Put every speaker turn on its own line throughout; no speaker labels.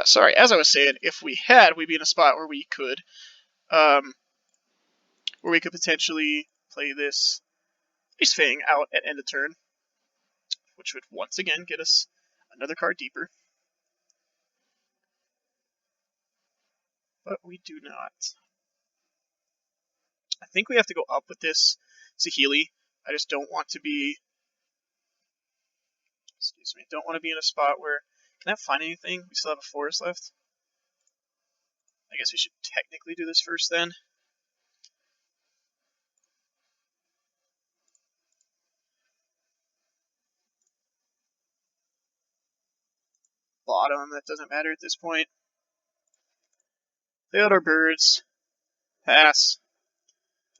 sorry, as I was saying, if we had, we'd be in a spot where we could potentially play this Ice Fang out at end of turn, which would once again get us another card deeper. But we do not. I think we have to go up with this Saheeli. I just don't want to be... Excuse me. Don't want to be in a spot where... Can I find anything? We still have a forest left. I guess we should technically do this first then. Bottom, that doesn't matter at this point. Play out our birds. Pass.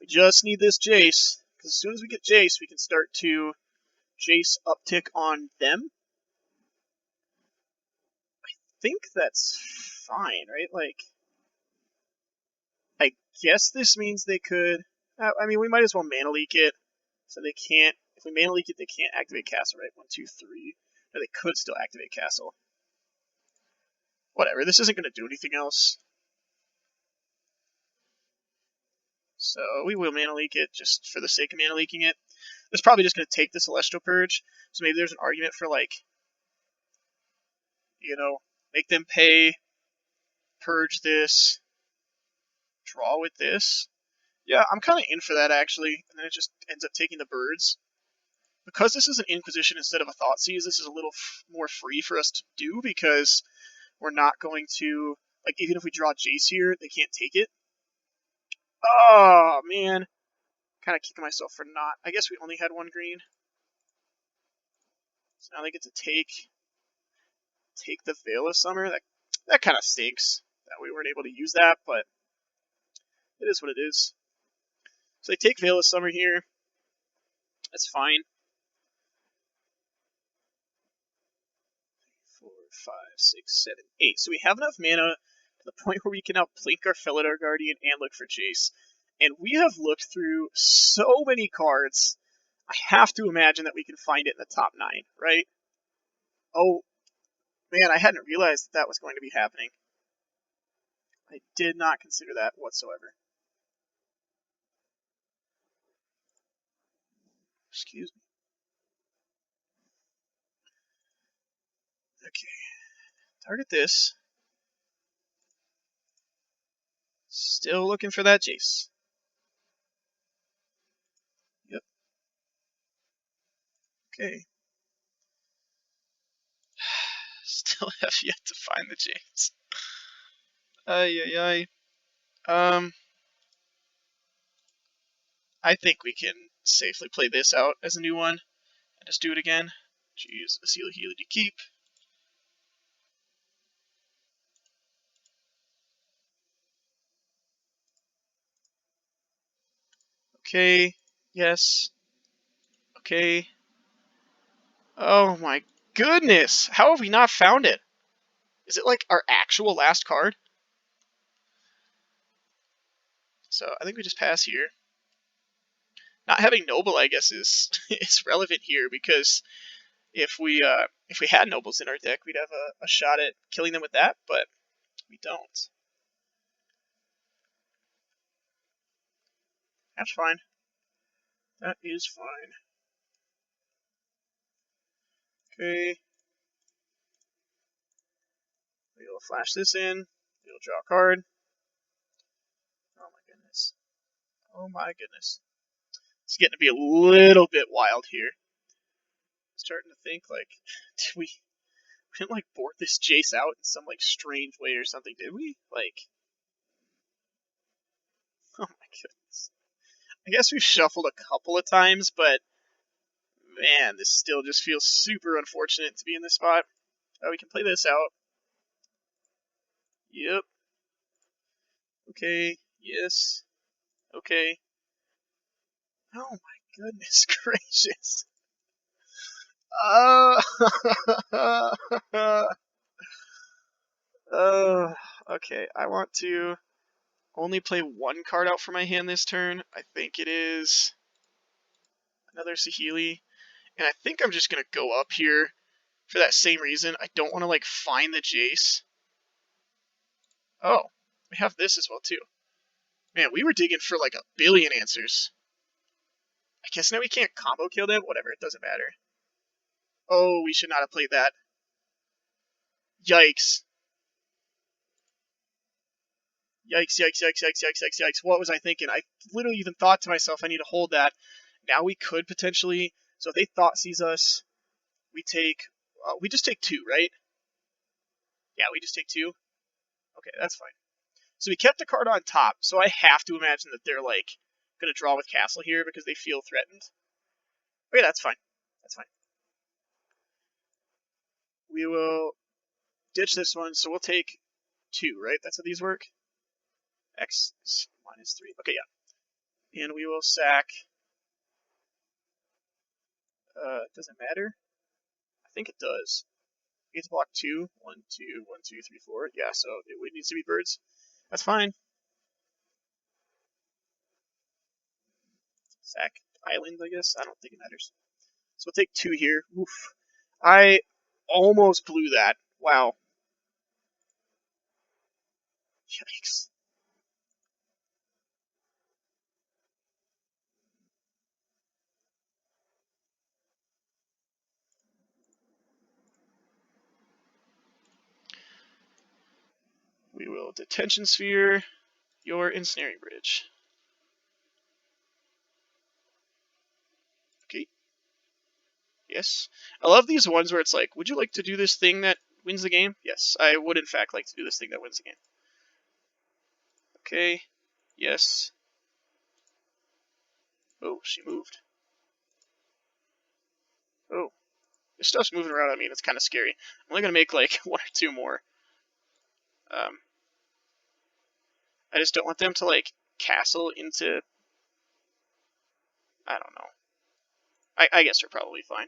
We just need this Jace, because as soon as we get Jace, we can start to Jace uptick on them. I think that's fine, right? Like, I guess this means they could... I mean, we might as well mana leak it, so they can't... If we mana leak it, they can't activate Castle, right? 1, 2, 3. No, they could still activate Castle. Whatever, this isn't going to do anything else. So we will mana leak it just for the sake of mana leaking it. It's probably just going to take the Celestial Purge. So maybe there's an argument for, like, you know, make them pay, purge this, draw with this. Yeah, I'm kind of in for that, actually. And then it just ends up taking the birds. Because this is an Inquisition instead of a Thoughtseize, this is a little more free for us to do, because we're not going to... Like, even if we draw Jace here, they can't take it. Oh, man. Kind of kicking myself for not... I guess we only had one green. So now they get to take the Veil of Summer. That kind of stinks that we weren't able to use that, but it is what it is. So they take Veil of Summer here. That's fine. 4, 5, 6, 7, 8. So we have enough mana to the point where we can now plink our Felidar Guardian and look for Jace. And we have looked through so many cards. I have to imagine that we can find it in the top 9, right? Oh, man, I hadn't realized that was going to be happening. I did not consider that whatsoever. Excuse me. Okay. Target this. Still looking for that Jace. Yep. Okay. Still have yet to find the Jace. Ay. I think we can safely play this out as a new one and just do it again. Jeez, a Saheeli to keep. Okay, yes. Okay. Oh my goodness! How have we not found it? Is it like our actual last card? So I think we just pass here. Not having Noble, I guess, is is relevant here, because if we had Nobles in our deck, we'd have a shot at killing them with that, but we don't. That's fine. That is fine. Okay. We'll flash this in. We'll draw a card. Oh my goodness. Oh my goodness. It's getting to be a little bit wild here. Starting to think, like, did we didn't, like, board this Jace out in some, like, strange way or something, did we? Like, oh my goodness. I guess we've shuffled a couple of times, but man, this still just feels super unfortunate to be in this spot. Oh, we can play this out. Yep. Okay. Yes. Okay. Oh my goodness gracious. Okay. I want to only play one card out for my hand this turn. I think it is another Saheeli. And I think I'm just going to go up here for that same reason. I don't want to, like, find the Jace. Oh, we have this as well too. Man, we were digging for like a billion answers. I guess now we can't combo kill them. Whatever, it doesn't matter. Oh, we should not have played that. Yikes. Yikes, yikes, yikes, yikes, yikes, yikes, yikes. What was I thinking? I literally even thought to myself, I need to hold that. Now we could potentially. So if they thought sees us, we take. We just take 2, right? Yeah, we just take 2. Okay, that's fine. So we kept the card on top, so I have to imagine that they're like gonna draw with castle here because they feel threatened. Okay, that's fine. That's fine. We will ditch this one, so we'll take 2, right? That's how these work. X is -3. Okay, yeah. And we will sack. It doesn't matter. I think it does. We get to block 2. 1, 2, 1, 2, 3, 4. Yeah, so it needs to be birds. That's fine. Sack island, I guess. I don't think it matters. So we'll take 2 here. Oof. I almost blew that. Wow. Yikes. We will detention sphere your ensnaring bridge. Okay. Yes. I love these ones where it's like, would you like to do this thing that wins the game? Yes, I would in fact like to do this thing that wins the game. Okay. Yes. Oh, she moved. Oh. This stuff's moving around on me and it's kind of scary. I'm only going to make like 1 or 2 more. Um, I just don't want them to like castle into. I don't know. I guess they're probably fine.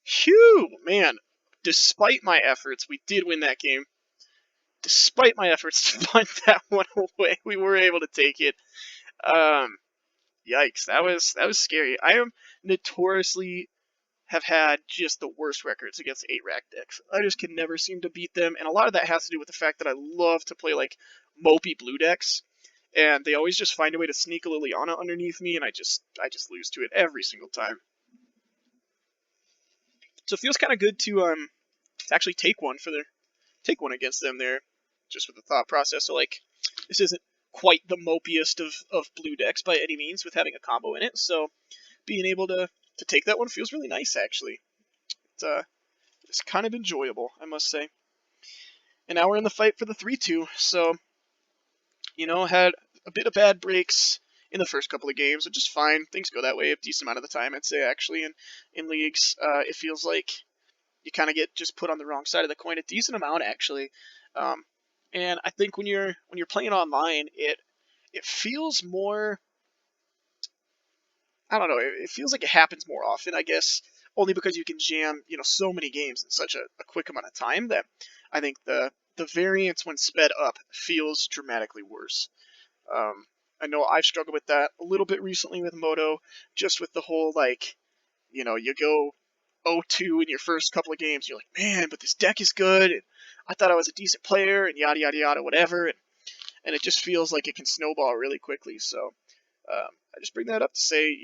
Phew, man. Despite my efforts, we did win that game. Despite my efforts to punt that one away, we were able to take it. Um, Yikes, that was scary. I am notoriously have had just the worst records against 8-rack decks. I just can never seem to beat them, and a lot of that has to do with the fact that I love to play like mopey blue decks, and they always just find a way to sneak a Liliana underneath me, and I just lose to it every single time. So it feels kind of good to actually take one against them there, just with the thought process. So like, this isn't quite the mopiest of blue decks by any means with having a combo in it. So being able to take that one feels really nice actually. It's kind of enjoyable, I must say. And now we're in the fight for the 3-2. So had a bit of bad breaks in the first couple of games, which is fine. Things go that way a decent amount of the time, I'd say. Actually, in leagues, it feels like you kind of get just put on the wrong side of the coin a decent amount actually. Um, and I think when you're playing online, it feels more. I don't know. It feels like it happens more often, I guess, only because you can jam so many games in such a quick amount of time that I think the variance when sped up feels dramatically worse. I know I've struggled with that a little bit recently with Moto, just with the whole like, you go 0-2 in your first couple of games. You're like, man, but this deck is good. And I thought I was a decent player, and yada yada yada, whatever. And it just feels like it can snowball really quickly. So I just bring that up to say,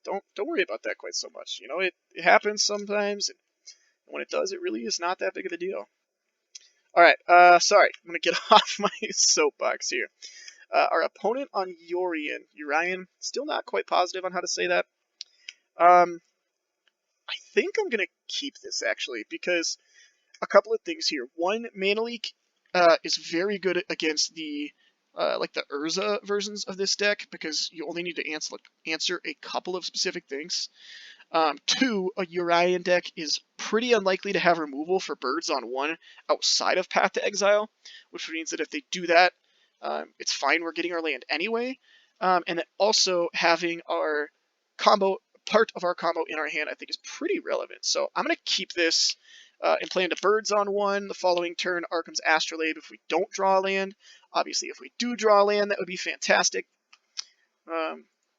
don't worry about that quite so much. It happens sometimes, and when it does, it really is not that big of a deal. All right, sorry, I'm gonna get off my soapbox here. Our opponent on Urian, still not quite positive on how to say that. I think I'm gonna keep this actually because a couple of things here. One, Mana Leak is very good against the like the Urza versions of this deck because you only need to answer a couple of specific things. 2, a Urian deck is pretty unlikely to have removal for birds on 1 outside of Path to Exile, which means that if they do that, it's fine. We're getting our land anyway. And then also having our part of our combo in our hand, I think is pretty relevant. So I'm going to keep this and play into birds on 1. The following turn, Arkham's Astrolabe if we don't draw a land. Obviously, if we do draw a land, that would be fantastic.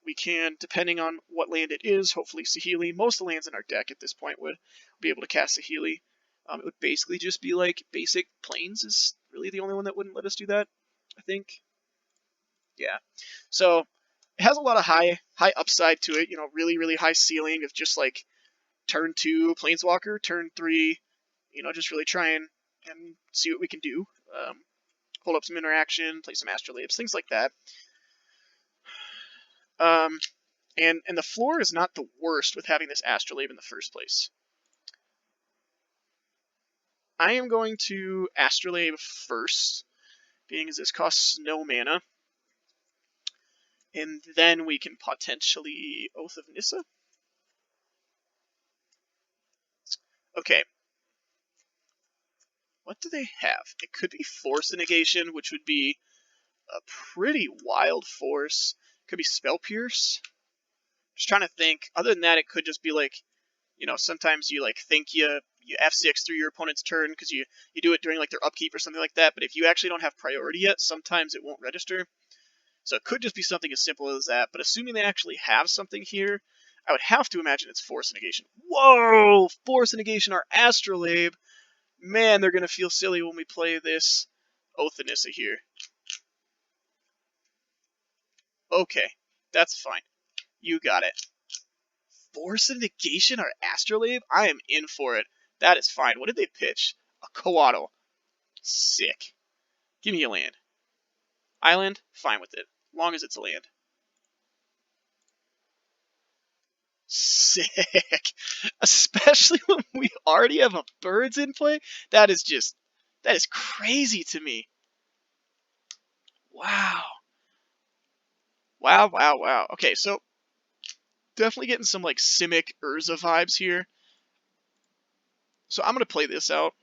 we can, depending on what land it is, hopefully Saheeli. Most of the lands in our deck at this point would be able to cast Saheeli. It would basically just be like basic plains is really the only one that wouldn't let us do that, I think. Yeah. So it has a lot of high upside to it, you know, really high ceiling of just like turn 2 Planeswalker, turn 3, you know, just really try and see what we can do. Hold up some interaction, play some Astrolabes, things like that. And the floor is not the worst with having this Astrolabe in the first place. I am going to Astrolabe first, being as this costs no mana. And then we can potentially Oath of Nissa. Okay. What do they have? It could be Force Negation, which would be a pretty wild force. Could be Spell Pierce. Just trying to think. Other than that, it could just be like, you know, sometimes you like think you F6 through your opponent's turn because you do it during like their upkeep or something like that. But if you actually don't have priority yet, sometimes it won't register. So it could just be something as simple as that. But assuming they actually have something here, I would have to imagine it's Force Negation. Whoa! Force Negation, our Astrolabe. Man, they're going to feel silly when we play this Oath of Nissa here. Okay, that's fine. You got it. Force Negation, our Astrolabe? I am in for it. That is fine. What did they pitch? A Coatl. Sick. Give me a land. Island? Fine with it. Long as it's a land. Sick. Especially when we already have a birds in play. That is crazy to me. Wow. Wow. Okay, so definitely getting some like Simic Urza vibes here. So I'm going to play this out,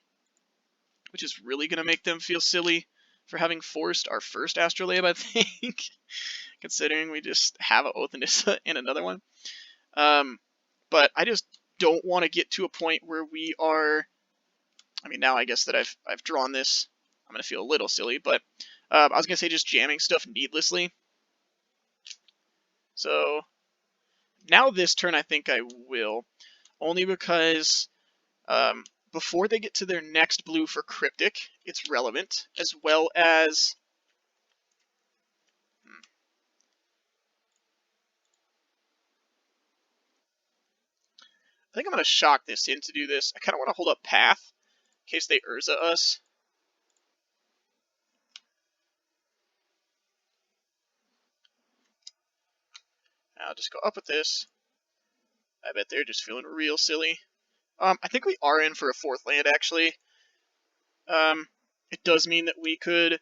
which is really going to make them feel silly for having forced our first Astrolabe, I think, considering we just have an Oath of Nissa and another one. But I just don't want to get to a point where we are. I mean, now I guess that I've drawn this, I'm gonna feel a little silly, but I was gonna say just jamming stuff needlessly. So now this turn, I think I will, only because before they get to their next blue for Cryptic, it's relevant, as well as I think I'm going to shock this in to do this. I kind of want to hold up Path in case they Urza us. I'll just go up with this. I bet they're just feeling real silly. I think we are in for a 4th land, actually. It does mean that we could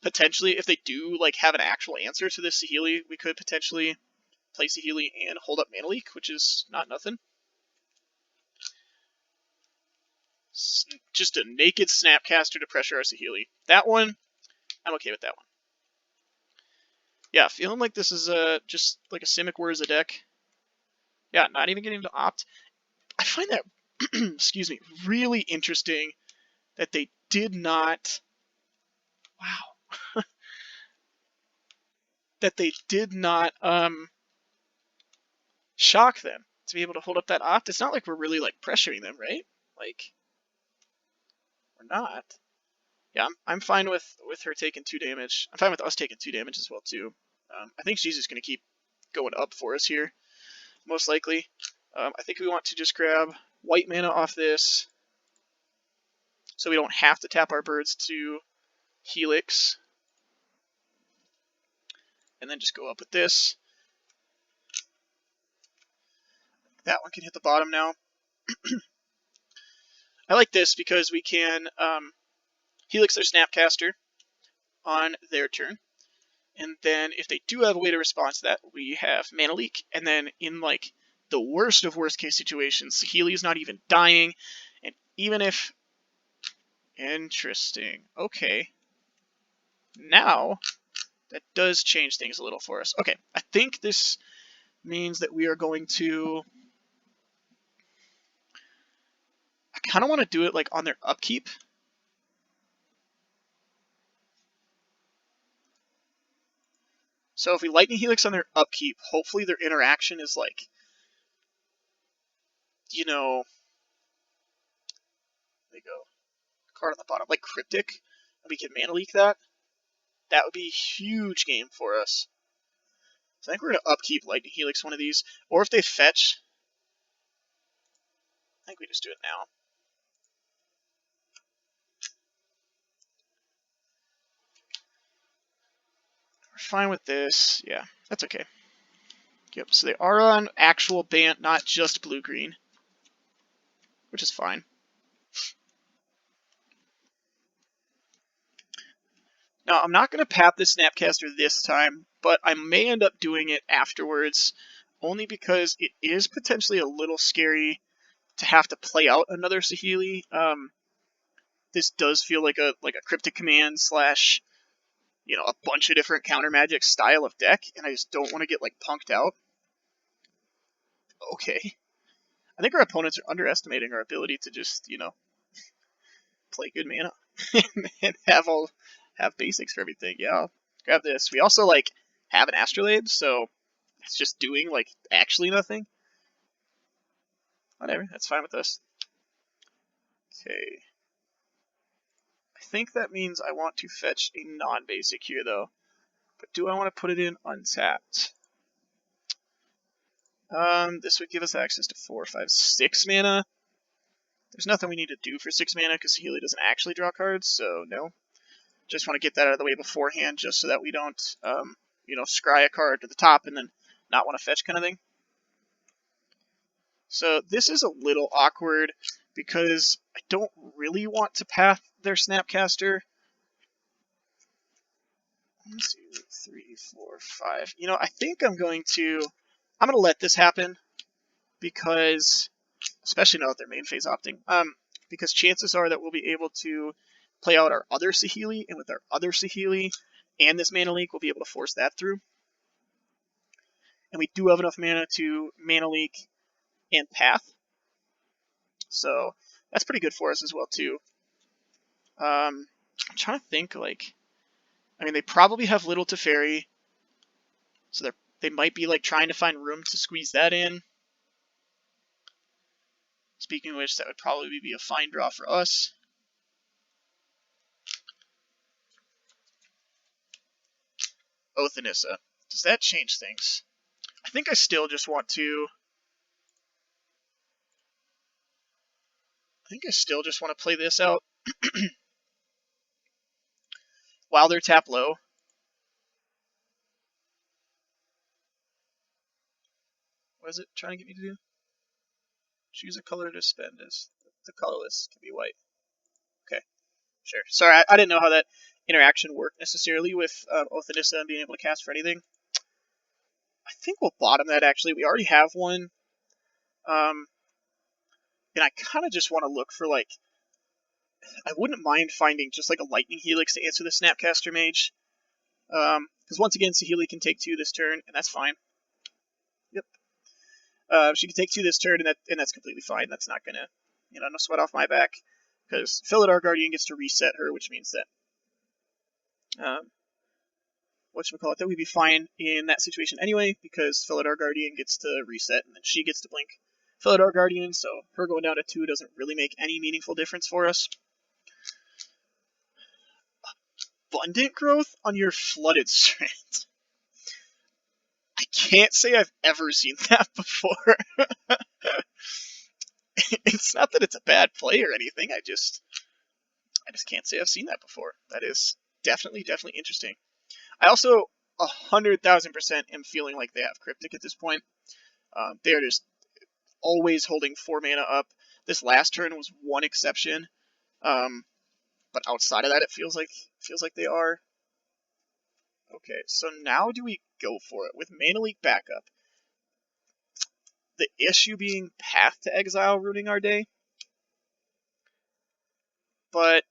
potentially, if they do like have an actual answer to this Saheeli, we could potentially play Saheeli and hold up Mana Leak, which is not nothing. Just a naked Snapcaster to pressure our Saheeli. That one, I'm okay with that one. Yeah, feeling like this is just like a Simic Urza deck. Yeah, not even getting to opt. I find that, excuse me, really interesting that they did not. Wow. That they did not shock them to be able to hold up that opt. It's not like we're really like pressuring them, right? Like we're not. Yeah, I'm fine with her taking 2 damage. I'm fine with us taking 2 damage as well too. I think she's just gonna keep going up for us here, most likely. I think we want to just grab white mana off this, so we don't have to tap our birds to Helix, and then just go up with this. That one can hit the bottom now. I like this because we can Helix their Snapcaster on their turn, and then if they do have a way to respond to that, we have Mana Leak, and then in like the worst of worst case situations, Saheeli is not even dying, and even if... Interesting. Okay. Now, that does change things a little for us. Okay, I think this means that we are going to... I kind of want to do it like on their upkeep. So if we Lightning Helix on their upkeep, hopefully their interaction is like, you know, they go card on the bottom, like Cryptic, and we can Mana Leak that. That would be a huge game for us. So I think we're going to upkeep Lightning Helix one of these. Or if they fetch, I think we just do it now. We're fine with this. Yeah, that's okay. Yep, so they are on actual ban, not just blue-green, which is fine. Now, I'm not going to pap this Snapcaster this time, but I may end up doing it afterwards, only because it is potentially a little scary to have to play out another Saheeli. This does feel like a Cryptic Command slash, a bunch of different counter magic style of deck, and I just don't want to get like punked out. Okay. I think our opponents are underestimating our ability to just, play good mana and have basics for everything. Yeah, I'll grab this. We also have an Astrolabe, so it's just doing actually nothing. Whatever, that's fine with us. Okay. I think that means I want to fetch a non-basic here though. But do I want to put it in untapped? This would give us access to 4, 5, 6 mana. There's nothing we need to do for 6 mana because Saheeli doesn't actually draw cards, so no. Just want to get that out of the way beforehand just so that we don't, scry a card to the top and then not want to fetch kind of thing. So this is a little awkward because I don't really want to path their Snapcaster. 1, 2, 3, 4, 5. I think I'm going to let this happen because, especially now that they're main phase opting, because chances are that we'll be able to play out our other Saheeli, and with our other Saheeli and this Mana Leak, we'll be able to force that through. And we do have enough mana to Mana Leak and Path, so that's pretty good for us as well too. I'm trying to think, they probably have little Teferi, so they might be trying to find room to squeeze that in. Speaking of which, that would probably be a fine draw for us. Othanissa. Does that change things? I think I still just want to... play this out while they're tap low. What is it trying to get me to do? Choose a color to spend as the colorless can be white. Okay, sure. Sorry, I didn't know how that interaction worked necessarily with Othanissa and being able to cast for anything. I think we'll bottom that actually. We already have one. And I kind of just want to look for I wouldn't mind finding just a Lightning Helix to answer the Snapcaster Mage. Because once again, Saheeli can take 2 this turn, and that's fine. Yep. She can take 2 this turn, and that's completely fine. That's not gonna, no sweat off my back. Because Philidar Guardian gets to reset her, which means that, that we'd be fine in that situation anyway, because Philidar Guardian gets to reset, and then she gets to blink Philidar Guardian, so her going down to 2 doesn't really make any meaningful difference for us. Abundant growth on your Flooded Strand. I can't say I've ever seen that before. It's not that it's a bad play or anything. I just can't say I've seen that before. That is definitely interesting. I also 100,000% am feeling like they have Cryptic at this point. They are just always holding 4 mana up. This last turn was one exception, but outside of that, it feels like they are. Okay, so now do we go for it with Mana Leak backup? The issue being Path to Exile ruining our day. But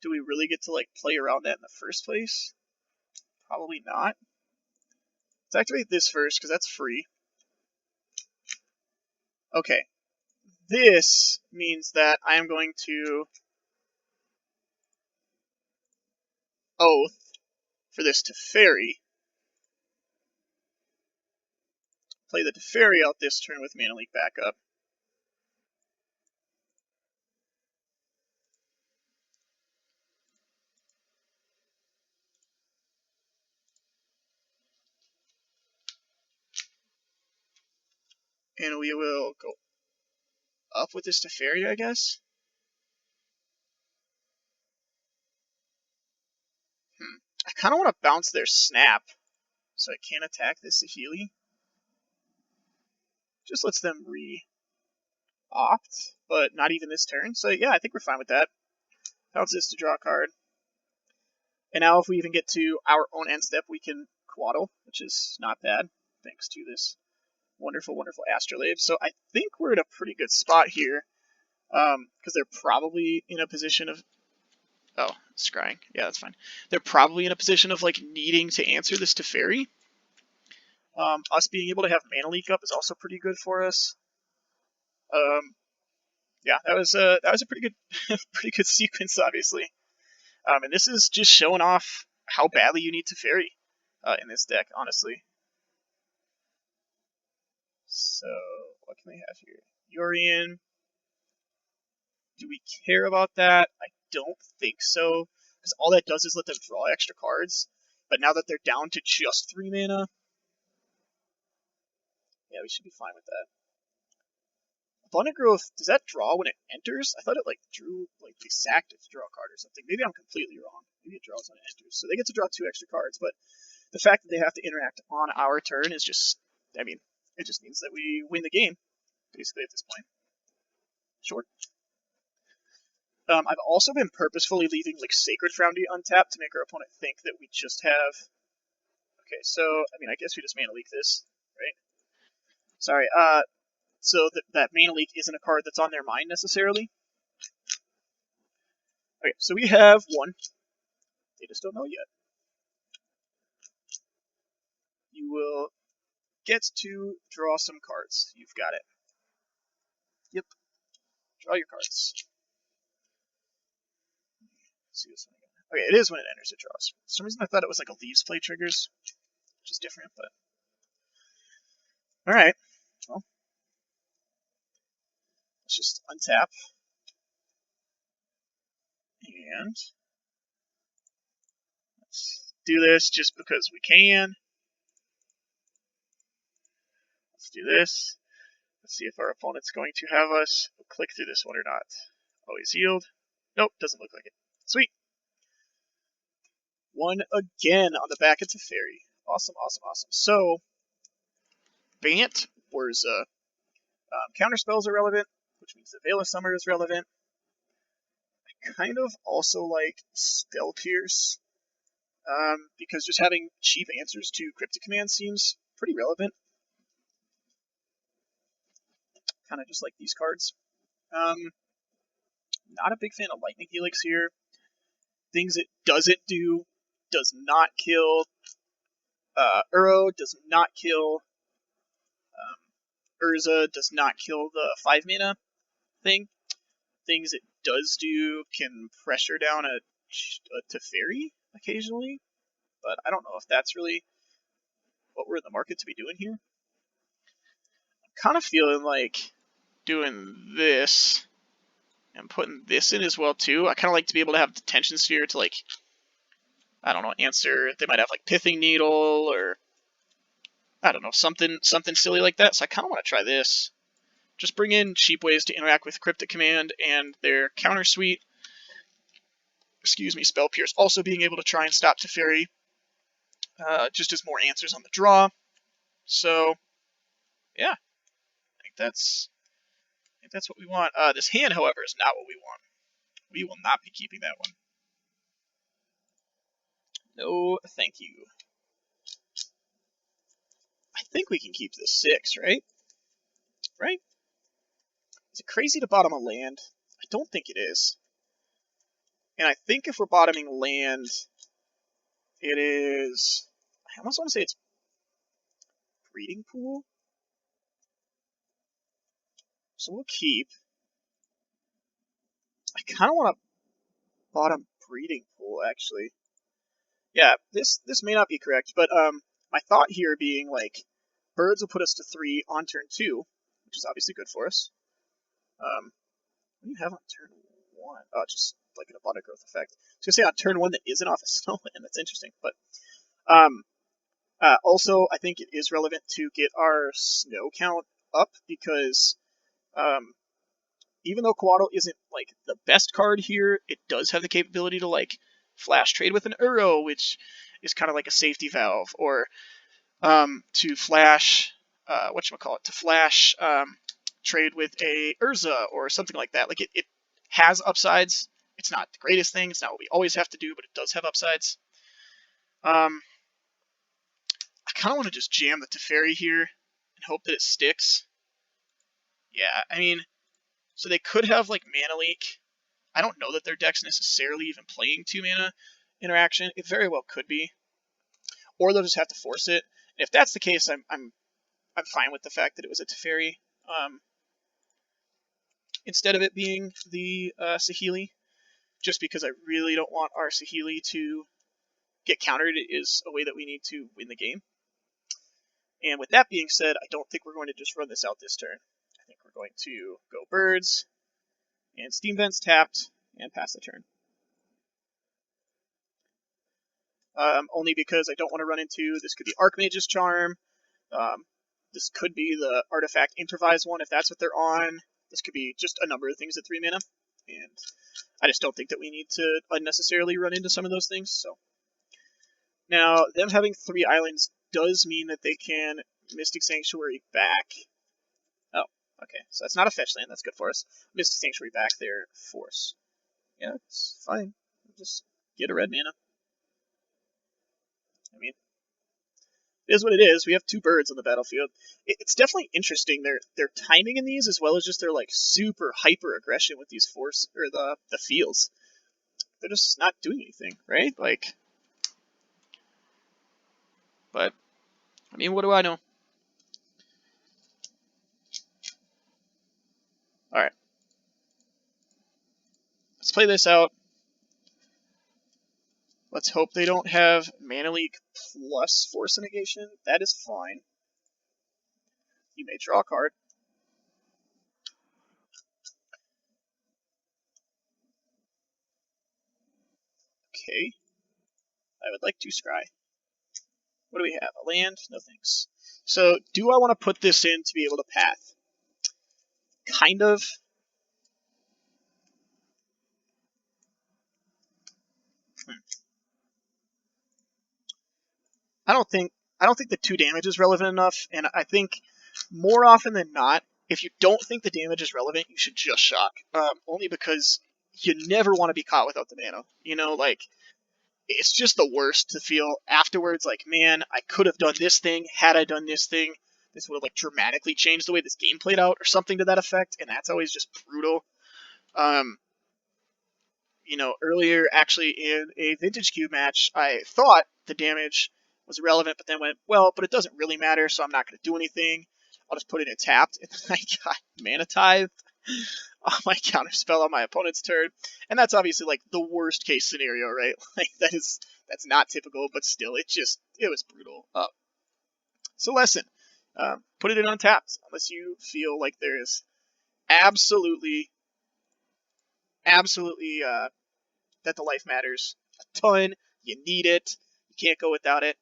do we really get to play around that in the first place? Probably not. Let's activate this first because that's free. Okay. This means that I am going to Oath for this Teferi. Play the Teferi out this turn with Mana Leak backup. And we will go up with this Teferi, I guess. I kind of want to bounce their Snap, so I can't attack this Saheeli. Just lets them re-opt, but not even this turn. So yeah, I think we're fine with that. Bounce this to draw a card. And now if we even get to our own end step, we can Quaddle, which is not bad, thanks to this wonderful, wonderful Astrolabe. So I think we're in a pretty good spot here, because they're probably in a position of... Oh, scrying. Yeah, that's fine. They're probably in a position of like needing to answer this Teferi. Us being able to have Mana Leak up is also pretty good for us. Yeah, that was a pretty good pretty good sequence, obviously. And this is just showing off how badly you need Teferi in this deck, honestly. So what can we have here? Yorian. Do we care about that? I don't think so, because all that does is let them draw extra cards. But now that they're down to just 3 mana, yeah, we should be fine with that. Abundant Growth, does that draw when it enters? I thought it like drew, like they sacked it to draw a card or something. Maybe I'm completely wrong. Maybe it draws when it enters. So they get to draw 2 extra cards, but the fact that they have to interact on our turn is just, I mean, it just means that we win the game, basically, at this point. Short. I've also been purposefully leaving like Sacred Foundry untapped to make our opponent think that we just have... Okay, so, I mean, I guess we just Mana Leak this, right? Sorry, so that Mana Leak isn't a card that's on their mind, necessarily. Okay, so we have 1. They just don't know yet. You will get to draw some cards. You've got it. Yep. Draw your cards. Let's see this one again. Okay, it is when it enters, it draws. For some reason I thought it was like a Leaves Play triggers, which is different, but... Alright. Well, let's just untap. And let's do this just because we can. Let's do this. Let's see if our opponent's going to have us click through this one or not. Always yield. Nope, doesn't look like it. Sweet. 1 again on the back of Teferi. Awesome, awesome, awesome. So, Bant, Urza. Counter spells are relevant, which means that Veil of Summer is relevant. I kind of also like Spell Pierce, because just having cheap answers to Cryptic Command seems pretty relevant. Kind of just like these cards. Not a big fan of Lightning Helix here. Things it doesn't do: does not kill Uro, does not kill Urza, does not kill the 5 mana thing. Things it does do can pressure down a Teferi occasionally, but I don't know if that's really what we're in the market to be doing here. I'm kind of feeling like doing this and putting this in as well too. I kind of like to be able to have Detention Sphere to, like, I don't know, answer. They might have like Pithing Needle or I don't know, something silly like that. So I kind of want to try this. Just bring in cheap ways to interact with Cryptic Command and their counter suite. Excuse me, Spell Pierce also being able to try and stop Teferi. Just as more answers on the draw. So, yeah, I think that's what we want. This hand, however, is not what we want. We will not be keeping that one. No, thank you. I think we can keep this 6, right? Right? Is it crazy to bottom a land? I don't think it is. And I think if we're bottoming land, it is... I almost want to say it's Breeding Pool. So we'll keep. I kind of want to bottom Breeding Pool, actually. Yeah, this may not be correct, but my thought here being like birds will put us to 3 on turn 2, which is obviously good for us. What do you have on turn 1? Oh, just like an abundant growth effect. I was gonna say on turn 1 that isn't off a snowland. That's interesting, but um, also I think it is relevant to get our snow count up because um, even though Quaddle isn't like the best card here, it does have the capability to like flash trade with an Uro, which is kind of like a safety valve, or to flash whatchamacallit, to flash trade with a Urza or something like that. Like it has upsides. It's not the greatest thing. It's not what we always have to do, but it does have upsides. I kind of want to just jam the Teferi here and hope that it sticks. Yeah, I mean, so they could have like Mana Leak. I don't know that their deck's necessarily even playing 2 mana interaction. It very well could be, or they'll just have to force it. And if that's the case, I'm fine with the fact that it was a Teferi instead of it being the Saheeli, just because I really don't want our Saheeli to get countered. It is a way that we need to win the game. And with that being said, I don't think we're going to just run this out this turn. I think we're going to go birds and steam vents tapped and pass the turn. Only because I don't want to run into this could be Archmage's Charm. Um, this could be the Artifact Improvise one if that's what they're on. This could be just a number of things at 3 mana. And I just don't think that we need to unnecessarily run into some of those things. So now, them having 3 islands does mean that they can Mystic Sanctuary back. Oh, okay. So that's not a fetch land. That's good for us. Mystic Sanctuary back their force. Yeah, it's fine. Just get a red mana. I mean, it is what it is. We have 2 birds on the battlefield. It's definitely interesting. Their timing in these, as well as just their like super hyper aggression with these force or the fields. They're just not doing anything, right? Like, but I mean, what do I know? All right, let's play this out. Let's hope they don't have Mana Leak plus Force Negation. That is fine. You may draw a card. Okay. I would like to scry. What do we have? A land? No thanks. So, do I want to put this in to be able to path? Kind of. Hmm. I don't think the 2 damage is relevant enough, and I think more often than not, if you don't think the damage is relevant, you should just shock. Only because you never want to be caught without the mana. You know, like it's just the worst to feel afterwards like, man, I could have done this thing had I done this thing. This would have like dramatically changed the way this game played out or something to that effect, and that's always just brutal. Um, earlier actually in a Vintage Cube match, I thought the damage was irrelevant, but then went, well, but it doesn't really matter, so I'm not going to do anything. I'll just put it in tapped, and I got Mana Tithe on my counterspell on my opponent's turn, and that's obviously like the worst case scenario, right? Like that's not typical, but still, it was brutal. So lesson, put it in untapped unless you feel like there is absolutely, absolutely that the life matters a ton. You need it. You can't go without it.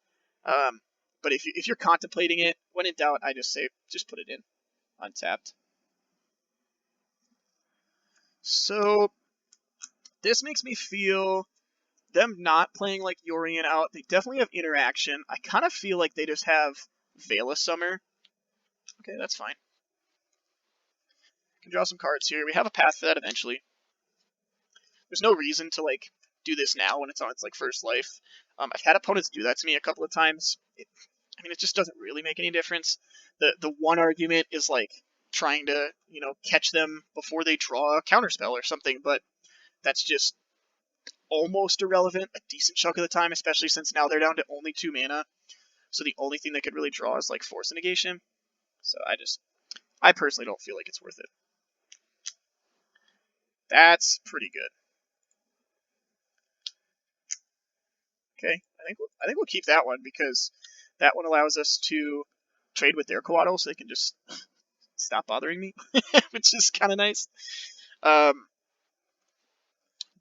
Um, but if you're contemplating it, when in doubt, I just say just put it in untapped. So this makes me feel them not playing like Yorian out. They definitely have interaction. I kind of feel like they just have Veil of Summer. Okay, that's fine. Can draw some cards here. We have a path for that eventually. There's no reason to like do this now when it's on its like first life. I've had opponents do that to me a couple of times. It just doesn't really make any difference. The one argument is like trying to catch them before they draw a counterspell or something, but that's just almost irrelevant a decent chunk of the time, especially since now they're down to only 2 mana. So the only thing they could really draw is like Force Negation. So I personally don't feel like it's worth it. That's pretty good. Okay, I think we'll keep that one because that one allows us to trade with their coatl, so they can just stop bothering me, which is kind of nice.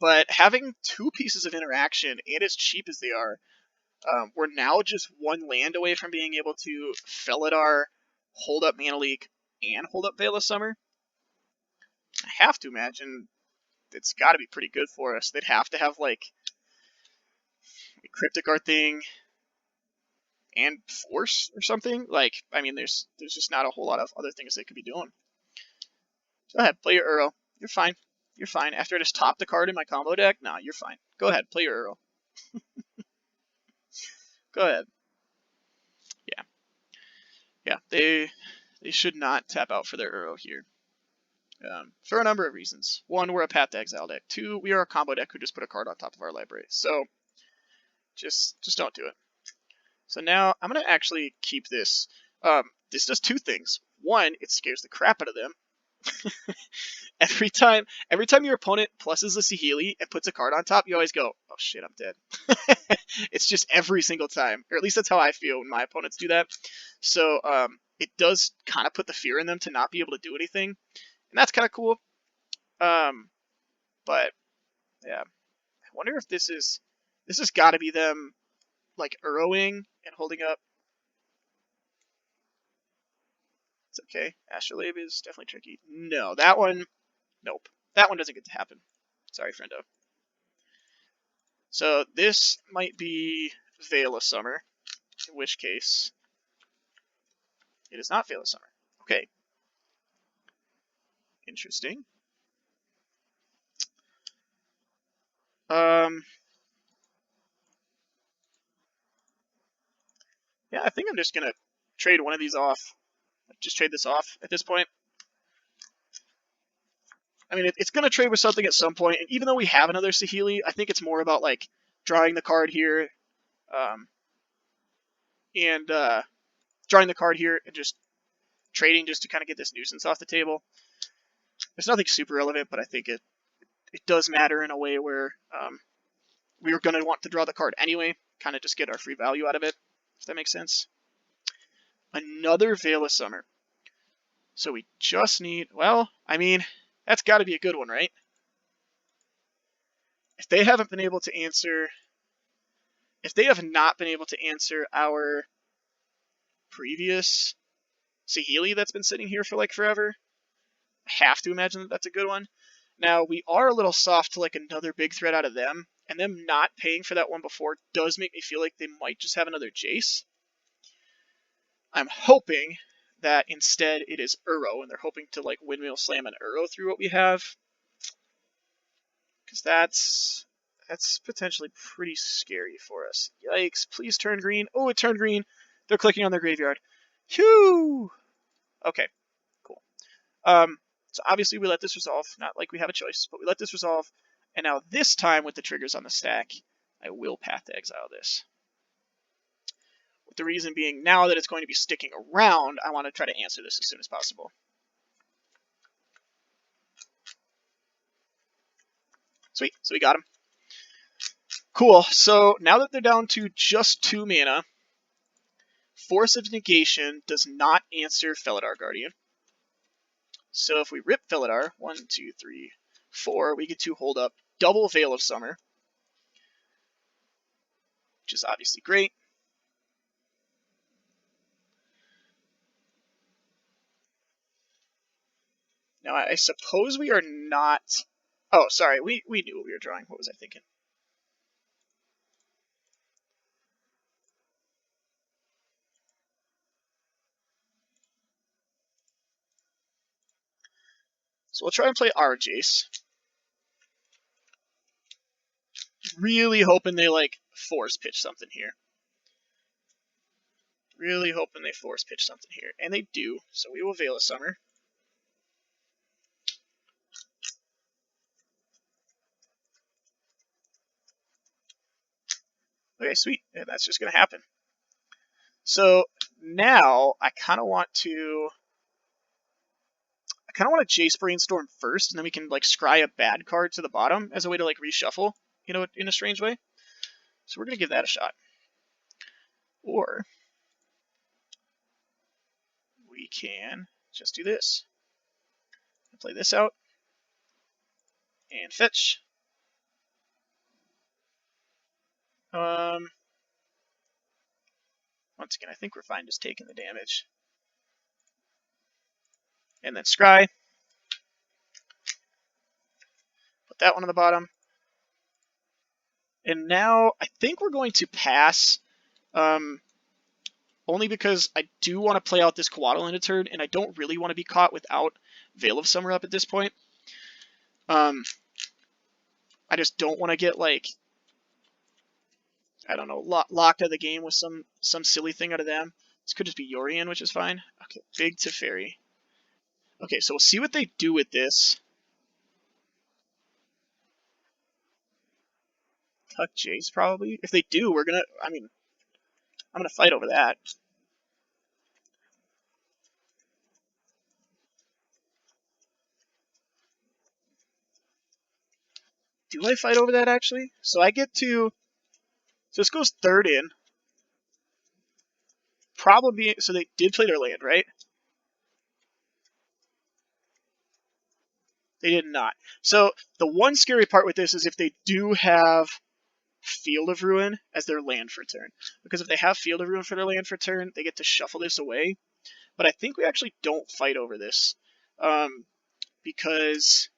But having two pieces of interaction and as cheap as they are, we're now just one land away from being able to Felidar, hold up Mana Leak, and hold up Veil of Summer. I have to imagine it's got to be pretty good for us. They'd have to have like a Cryptic Art thing and Force or something. Like, I mean, there's just not a whole lot of other things they could be doing. Go ahead, play your Uro. You're fine. You're fine. After I just top the card in my combo deck, nah, you're fine. Go ahead, play your Uro. Go ahead. Yeah, yeah. They should not tap out for their Uro here. For a number of reasons. One, we're a Path to Exile deck. Two, we are a combo deck who just put a card on top of our library. So just don't do it. So now I'm gonna actually keep this. This does two things. One, it scares the crap out of them. every time your opponent pluses a Saheeli and puts a card on top, you always go, oh shit, I'm dead. It's just every single time, or at least that's how I feel when my opponents do that. So it does kind of put the fear in them to not be able to do anything, and that's kind of cool. But yeah, I wonder if this has got to be them like Uroing and holding up. It's okay. Astrolabe is definitely tricky. No, that one, nope. That one doesn't get to happen. Sorry, friendo. So this might be Veil of Summer, in which case it is not Veil of Summer. Okay. Interesting. Yeah, I think I'm just gonna trade one of these off. Just trade this off at this point. I mean, it's gonna trade with something at some point, and even though we have another Saheeli, I think it's more about like drawing the card here, and drawing the card here and just trading just to kind of get this nuisance off the table. There's nothing super relevant, but I think it does matter in a way where we were going to want to draw the card anyway, kind of just get our free value out of it, if that makes sense. Another Veil of Summer. So we just need, well, I mean, that's got to be a good one, right? If they haven't been able to answer, if they have not been able to answer our previous Saheeli that's been sitting here for like forever, I have to imagine that that's a good one. Now, we are a little soft to like another big threat out of them, and them not paying for that one before does make me feel like they might just have another Jace. I'm hoping that instead it is Uro, and they're hoping to like windmill slam an Uro through what we have, because that's potentially pretty scary for us. Yikes! Please turn green. Oh, it turned green. They're clicking on their graveyard. Phew. Okay, cool. So obviously we let this resolve. Not like we have a choice, but we let this resolve. And now this time with the triggers on the stack, I will Path to Exile this. With the reason being, now that it's going to be sticking around, I want to try to answer this as soon as possible. Sweet, so we got him. Cool, so now that they're down to just 2 mana, Force of Negation does not answer Felidar Guardian. So if we rip Felidar, 1, 2, 3, 4, we get to hold up double Veil of Summer, which is obviously great. Now, I suppose we are not... Oh, sorry, we knew what we were drawing. What was I thinking? So we'll try and play our Jace. Really hoping they, like, force pitch something here. Really hoping they force pitch something here. And they do, so we will Veil of Summer. Okay, sweet. Yeah, that's just going to happen. So now I kind of want to Jace Brainstorm first, and then we can like scry a bad card to the bottom as a way to like reshuffle, in a strange way. So we're going to give that a shot. Or we can just do this. Play this out. And fetch. Once again, I think we're fine just taking the damage. And then scry. Put that one on the bottom. And now I think we're going to pass. Only because I do want to play out this Coatl in a turn, and I don't really want to be caught without Veil of Summer up at this point. I just don't want to get, like, I don't know, locked out of the game with some silly thing out of them. This could just be Yorion, which is fine. Okay, big Teferi. Okay, so we'll see what they do with this. Tuck Jace, probably. If they do, we're gonna, I mean, I'm gonna fight over that. Do I fight over that, actually? So I get to, so this goes third in. Probably, so they did play their land, right? They did not. So the one scary part with this is if they do have Field of Ruin as their land for turn. Because if they have Field of Ruin for their land for turn, they get to shuffle this away. But I think we actually don't fight over this. Because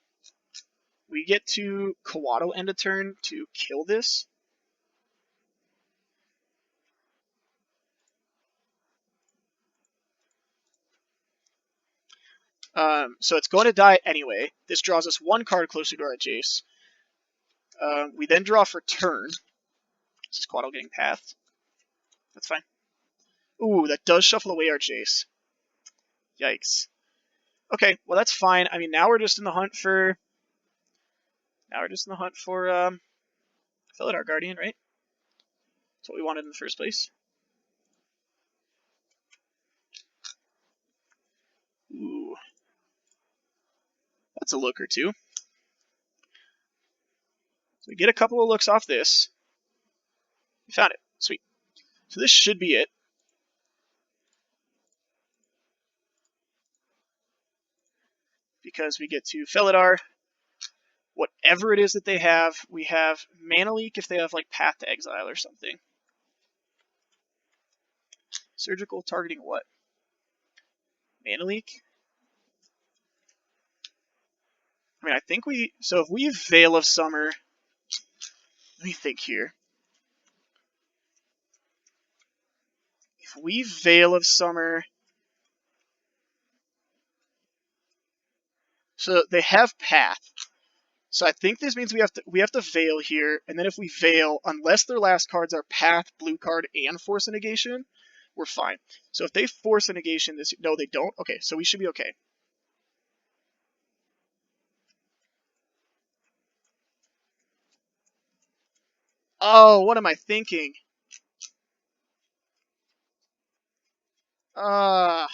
we get to Coatl end a turn to kill this. So it's going to die anyway. This draws us one card closer to our Jace. We then draw for turn. This is Coatl getting pathed. That's fine. Ooh, that does shuffle away our Jace. Yikes. Okay, well that's fine. I mean, now we're just in the hunt for... Felidar Guardian, right? That's what we wanted in the first place. Ooh. That's a look or two. So we get a couple of looks off this. We found it. Sweet. So this should be it. Because we get to Felidar. Whatever it is that they have, we have Mana Leak if they have like Path to Exile or something. Surgical targeting what? Mana Leak? I mean, I think we... So if we Veil of Summer... Let me think here. If we Veil of Summer... So they have Path. So I think this means we have to Veil here, and then if we Veil, unless their last cards are Path, Blue Card, and Force a Negation, we're fine. So if they Force a Negation this... No, they don't? Okay, so we should be okay. Oh, what am I thinking? I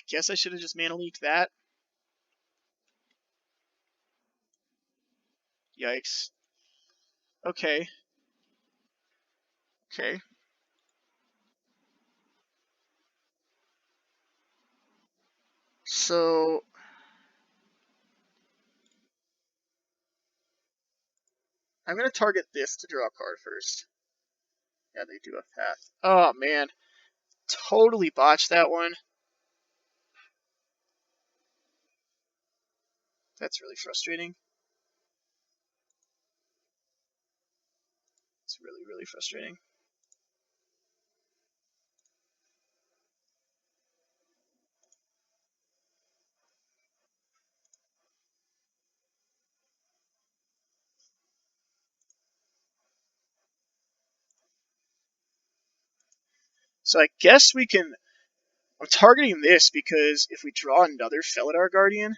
guess I should have just Mana Leaked that. Yikes. Okay. Okay. So... I'm going to target this to draw a card first. Yeah, they do have Path. Oh, man. Totally botched that one. That's really frustrating. It's really, really frustrating. So I guess we can... I'm targeting this because if we draw another Felidar Guardian,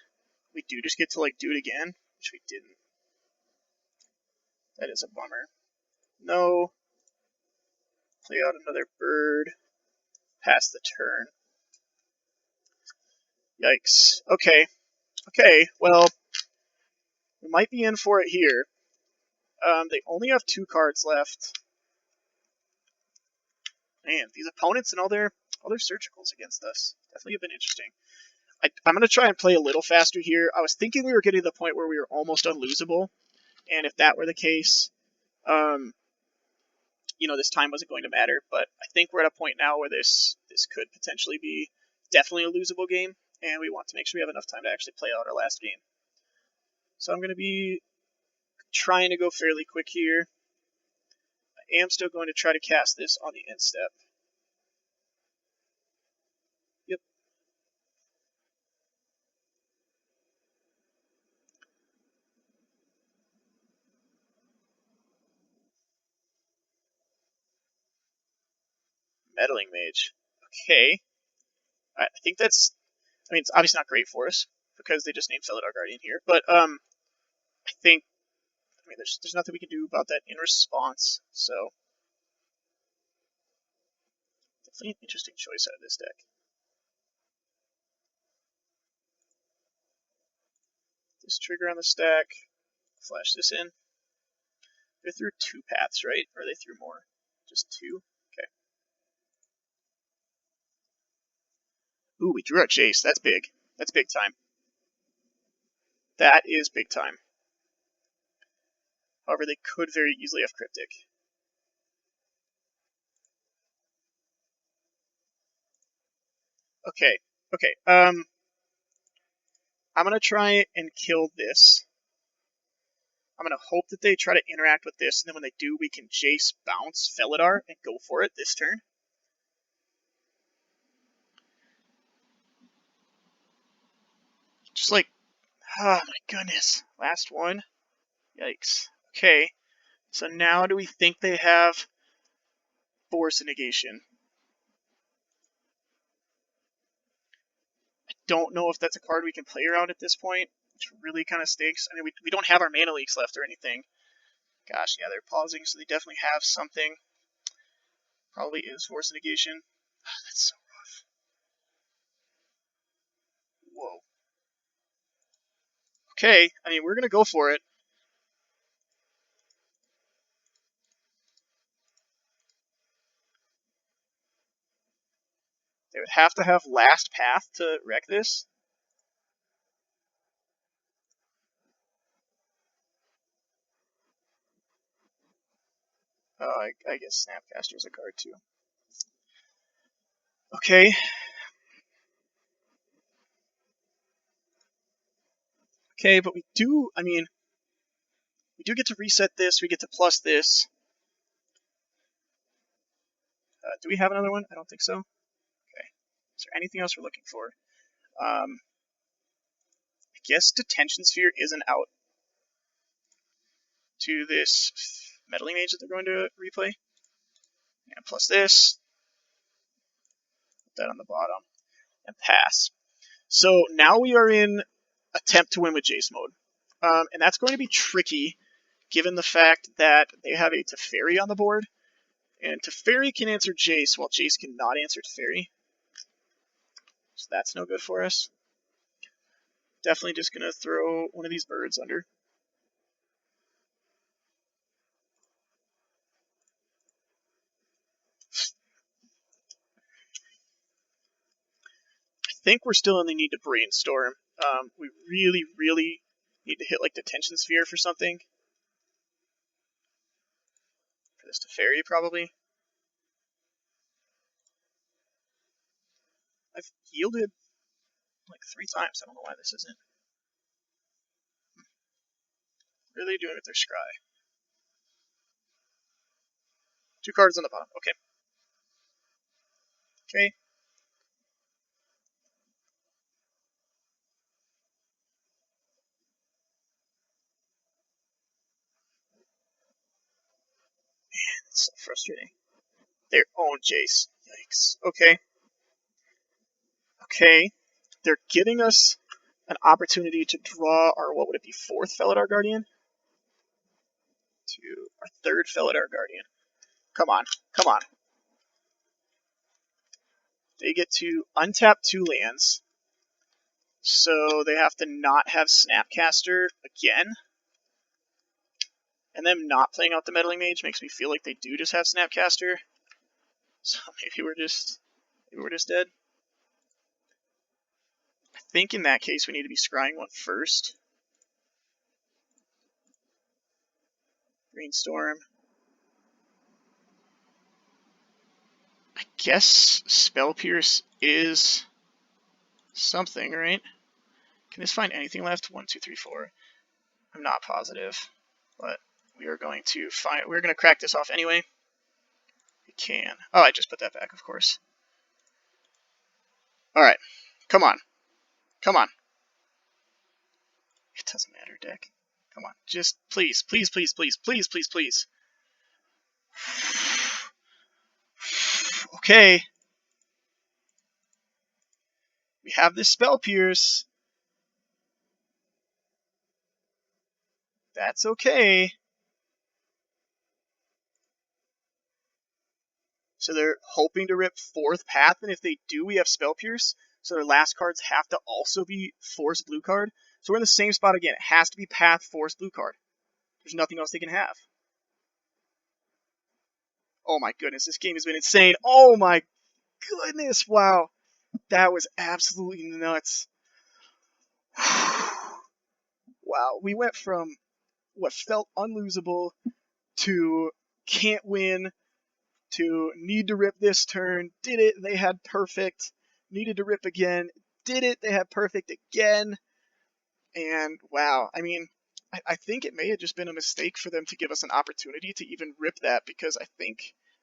we do just get to, like, do it again, which we didn't. That is a bummer. No. Play out another bird. Pass the turn. Yikes. Okay. Okay, well, we might be in for it here. They only have 2 cards left. Man, these opponents and all their surgicals against us definitely have been interesting. I'm going to try and play a little faster here. I was thinking we were getting to the point where we were almost unlosable, and if that were the case, um, this time wasn't going to matter. But I think we're at a point now where this could potentially be definitely a losable game, and we want to make sure we have enough time to actually play out our last game. So I'm going to be trying to go fairly quick here. I am still going to try to cast this on the end step. Yep. Meddling Mage. Okay. I think that's. I mean, it's obviously not great for us because they just named Felidar Guardian here. But I think. I mean, there's nothing we can do about that in response. So definitely an interesting choice out of this deck. This trigger on the stack. Flash this in. They're through 2 paths, right? Or are they through more? Just 2? Okay. Ooh, we drew out Jace. That's big. That's big time. That is big time. However, they could very easily have Cryptic. Okay. Okay. I'm gonna try and kill this. I'm gonna hope that they try to interact with this, and then when they do, we can Jace bounce Felidar and go for it this turn. Just like, oh my goodness. Last one. Yikes. Okay. So now do we think they have Force Negation? Don't know if that's a card we can play around at this point, which really kind of stinks. I mean, we don't have our mana leaks left or anything. Gosh, yeah, they're pausing, so they definitely have something. Probably is Force Negation. Oh, that's so rough. Whoa. Okay, I mean, we're going to go for it. They would have to have Last Path to wreck this. I guess Snapcaster is a card too. Okay. Okay, but we do, I mean, we do get to reset this. We get to plus this. Do we have another one? I don't think so. Okay. Is there anything else we're looking for? I guess Detention Sphere isn't out to this Meddling Mage that they're going to replay. And plus this. Put that on the bottom. And pass. So now we are in attempt to win with Jace mode. And that's going to be tricky given the fact that they have a Teferi on the board. And Teferi can answer Jace while Jace cannot answer Teferi. So that's no good for us. Definitely just going to throw one of these birds under. I think we're still in the need to brainstorm. We really, really need to hit like Detention Sphere for something. For this Teferi, probably. I've yielded like 3 times. I don't know why this isn't. Really doing with their scry. 2 cards on the bottom. Okay. Okay. It's so frustrating. Their own Jace. Yikes. Okay. Okay. They're giving us an opportunity to draw our, what would it be, 4th Felidar Guardian? To our 3rd Felidar Guardian. Come on. Come on. They get to untap 2 lands. So they have to not have Snapcaster again. And them not playing out the Meddling Mage makes me feel like they do just have Snapcaster. So maybe we're just dead. I think in that case we need to be scrying one first. Brainstorm. I guess Spell Pierce is something, right? Can this find anything left? 1, 2, 3, 4. I'm not positive, but we are going to find. We're going to crack this off anyway. We can. Oh, I just put that back, of course. All right, come on, come on. It doesn't matter, deck. Come on, just please, please, please, please, please, please, please. Okay. We have this Spell Pierce. That's okay. So they're hoping to rip 4th Path, and if they do, we have Spell Pierce. So their last cards have to also be Force blue card. So we're in the same spot again. It has to be Path, Force blue card. There's nothing else they can have. Oh my goodness, this game has been insane. Oh my goodness, wow. That was absolutely nuts. Wow, we went from what felt unlosable to can't win to need to rip this turn. Did it, they had perfect. Needed to rip again. Did it, they had perfect again. And wow, I mean, I think it may have just been a mistake for them to give us an opportunity to even rip that, because I mean,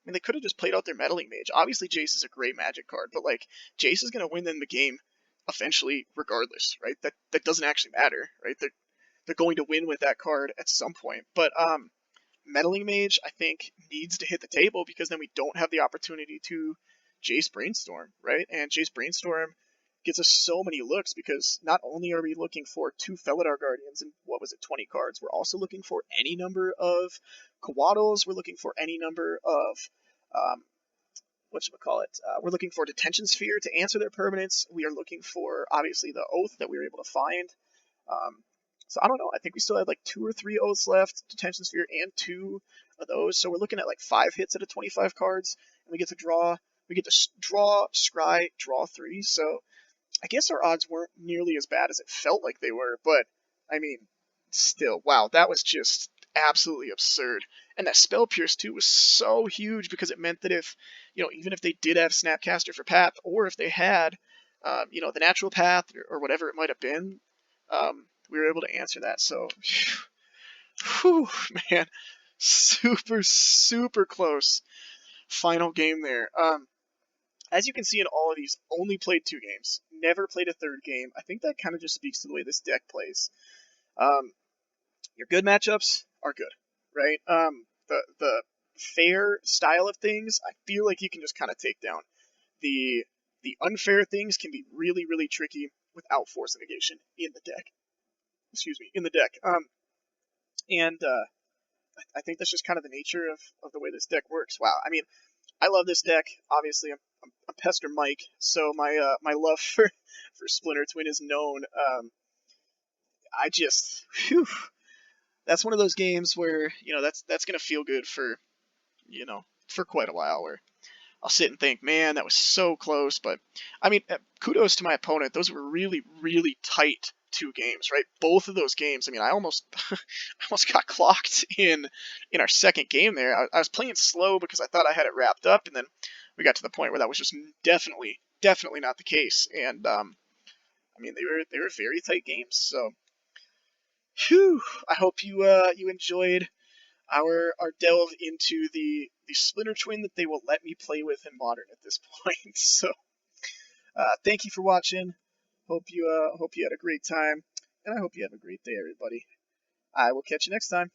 they could have just played out their Meddling Mage. Obviously, Jace is a great Magic card, but like, Jace is going to win them the game eventually, regardless, right? That doesn't actually matter, right? They're going to win with that card at some point. But Meddling Mage, I think, needs to hit the table, because then we don't have the opportunity to Jace Brainstorm, right? And Jace Brainstorm gets us so many looks, because not only are we looking for 2 Felidar Guardians and, 20 cards, we're also looking for any number of Coatls, we're looking for any number of, we're looking for Detention Sphere to answer their permanents, we are looking for, obviously, the Oath that we were able to find. So I don't know, I think we still had like 2 or 3 Oaths left, Detention Sphere and 2 of those, so we're looking at like 5 hits out of 25 cards, and we get to draw, scry, draw 3, so I guess our odds weren't nearly as bad as it felt like they were, but I mean, still, wow, that was just absolutely absurd. And that Spell Pierce too was so huge, because it meant that if, even if they did have Snapcaster for Path, or if they had, the Natural Path, or whatever it might have been, we were able to answer that. So, whew, man, super, super close final game there. As you can see in all of these, only played 2 games. Never played a 3rd game. I think that kind of just speaks to the way this deck plays. Your good matchups are good, right? The fair style of things, I feel like you can just kind of take down. The unfair things can be really, really tricky without Force Negation in the deck. Excuse me, in the deck. And I think that's just kind of the nature of the way this deck works. Wow, I mean, I love this deck. Obviously, I'm Pester Mike, so my love for Splinter Twin is known. I just, whew, that's one of those games where that's gonna feel good for for quite a while. Where I'll sit and think, man, that was so close. But I mean, kudos to my opponent. Those were really, really tight 2 games, right? Both of those games. I mean, I almost got clocked in our second game there. I was playing slow because I thought I had it wrapped up, and then we got to the point where that was just definitely not the case. And I mean, they were very tight games. So, whew, I hope you enjoyed our delve into the Splinter Twin that they will let me play with in Modern at this point. So, thank you for watching. Hope you had a great time, and I hope you have a great day, everybody. I will catch you next time.